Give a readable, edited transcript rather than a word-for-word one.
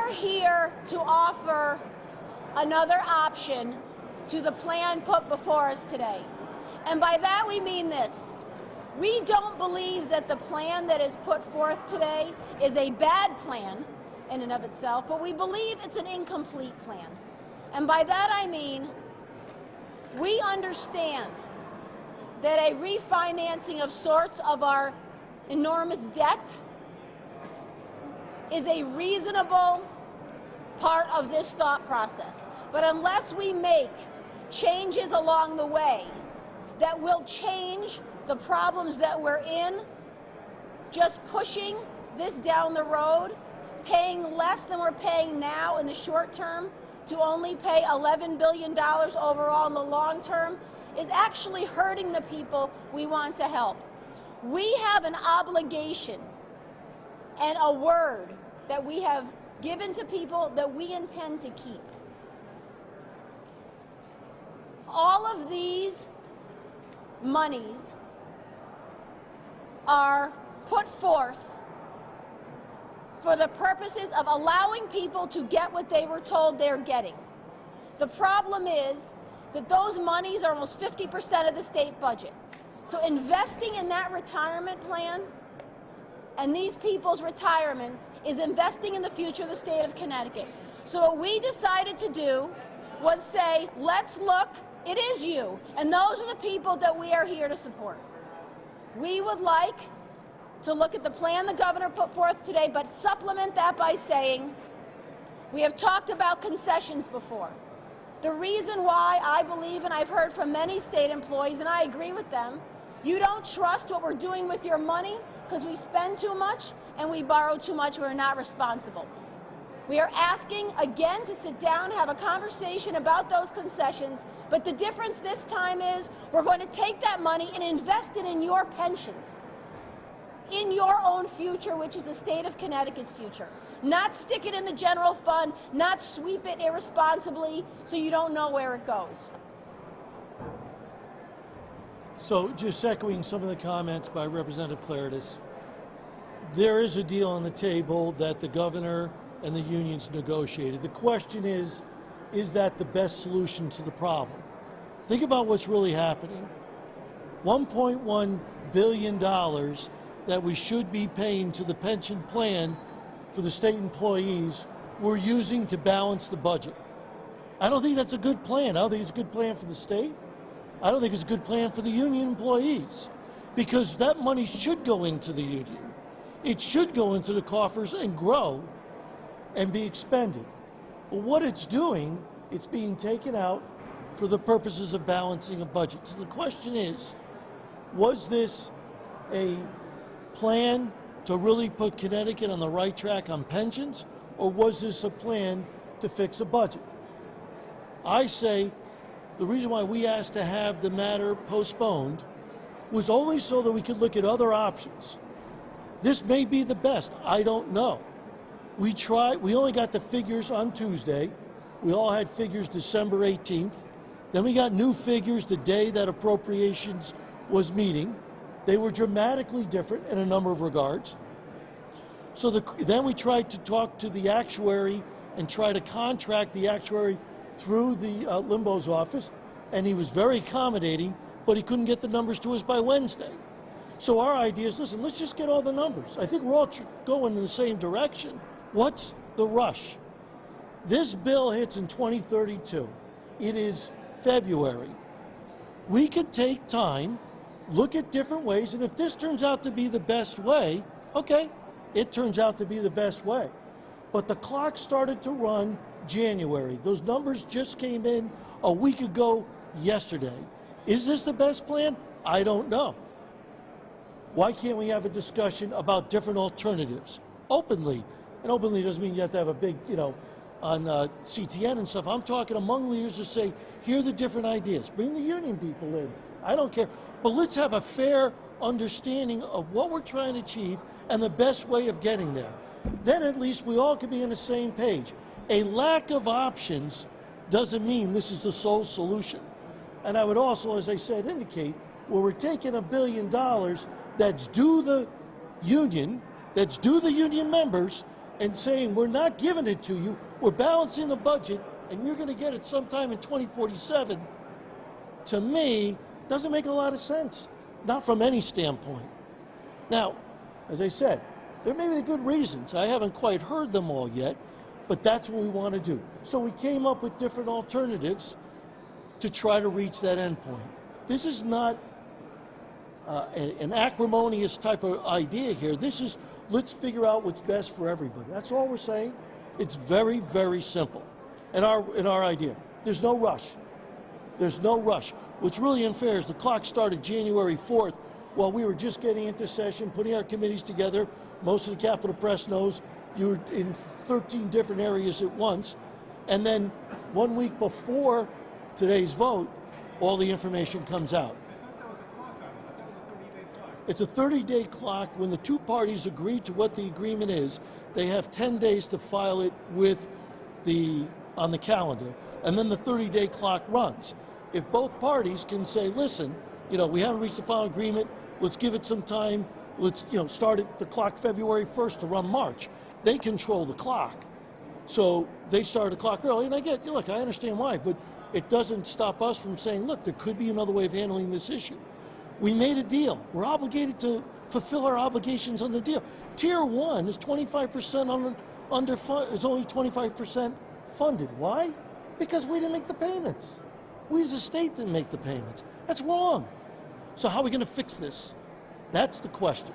are here to offer another option to the plan put before us today. And by that we mean this. We don't believe that the plan that is put forth today is a bad plan in and of itself, but we believe it's an incomplete plan. And by that I mean we understand that a refinancing of sorts of our enormous debt is a reasonable part of this thought process. But unless we make changes along the way that will change the problems that we're in, just pushing this down the road, paying less than we're paying now in the short term to only pay $11 billion overall in the long term, is actually hurting the people we want to help. We have an obligation and a word that we have given to people that we intend to keep. All of these monies are put forth for the purposes of allowing people to get what they were told they're getting. The problem is that those monies are almost 50% of the state budget. So investing in that retirement plan and these people's retirements is investing in the future of the state of Connecticut. So what we decided to do was say, let's look, it is you, and those are the people that we are here to support. We would like to look at the plan the governor put forth today, but supplement that by saying, we have talked about concessions before. The reason why I believe, and I've heard from many state employees, and I agree with them, you don't trust what we're doing with your money because we spend too much and we borrow too much, we're not responsible. We are asking again to sit down, have a conversation about those concessions, but the difference this time is we're going to take that money and invest it in your pensions, in your own future, which is the state of Connecticut's future. Not stick it in the general fund, not sweep it irresponsibly so you don't know where it goes. So just echoing some of the comments by Representative Klarides, there is a deal on the table that the governor and the unions negotiated. The question is that the best solution to the problem? Think about what's really happening. $1.1 billion that we should be paying to the pension plan for the state employees, we're using to balance the budget. I don't think that's a good plan. I don't think it's a good plan for the state. I don't think it's a good plan for the union employees, because that money should go into the union. It should go into the coffers and grow and be expended. But what it's doing, it's being taken out for the purposes of balancing a budget. So the question is, was this a plan to really put Connecticut on the right track on pensions, or was this a plan to fix a budget? I say the reason why we asked to have the matter postponed was only so that we could look at other options. This may be the best, I don't know. We only got the figures on Tuesday. We all had figures December 18th. Then we got new figures the day that appropriations was meeting. They were dramatically different in a number of regards. So then we tried to talk to the actuary and try to contract the actuary through the Limbo's office, and he was very accommodating, but he couldn't get the numbers to us by Wednesday. So our idea is, listen, let's just get all the numbers. I think we're all going in the same direction. What's the rush? This bill hits in 2032. It is February. We could take time, look at different ways, and if this turns out to be the best way, okay, it turns out to be the best way. But the clock started to run January. Those numbers just came in a week ago yesterday. Is this the best plan? I don't know. Why can't we have a discussion about different alternatives openly? And openly doesn't mean you have to have a big, on CTN and stuff. I'm talking among leaders to say, here are the different ideas. Bring the union people in. I don't care. But let's have a fair understanding of what we're trying to achieve and the best way of getting there. Then at least we all can be on the same page. A lack of options doesn't mean this is the sole solution. And I would also, as I said, indicate where we're taking $1 billion that's due the union, that's due the union members, and saying we're not giving it to you, we're balancing the budget, and you're going to get it sometime in 2047, to me, doesn't make a lot of sense. Not from any standpoint. Now, as I said, there may be good reasons. I haven't quite heard them all yet, but that's what we want to do. So we came up with different alternatives to try to reach that endpoint. This is not an acrimonious type of idea here. This is, let's figure out what's best for everybody. That's all we're saying. It's very, very simple. In our idea, there's no rush. There's no rush. What's really unfair is the clock started January 4th while we were just getting into session, putting our committees together. Most of the Capitol Press knows you were in 13 different areas at once. And then 1 week before today's vote, all the information comes out. It's a 30-day clock. When the two parties agree to what the agreement is, they have 10 days to file it with on the calendar, and then the 30-day clock runs. If both parties can say, listen, we haven't reached the final agreement, let's give it some time, let's start at the clock February 1st to run March. They control the clock. So they started the clock early, and I understand why, but it doesn't stop us from saying, look, there could be another way of handling this issue. We made a deal. We're obligated to fulfill our obligations on the deal. Tier 1 is 25% is only 25% funded. Why? Because we didn't make the payments. We as a state didn't make the payments. That's wrong. So how are we going to fix this? That's the question.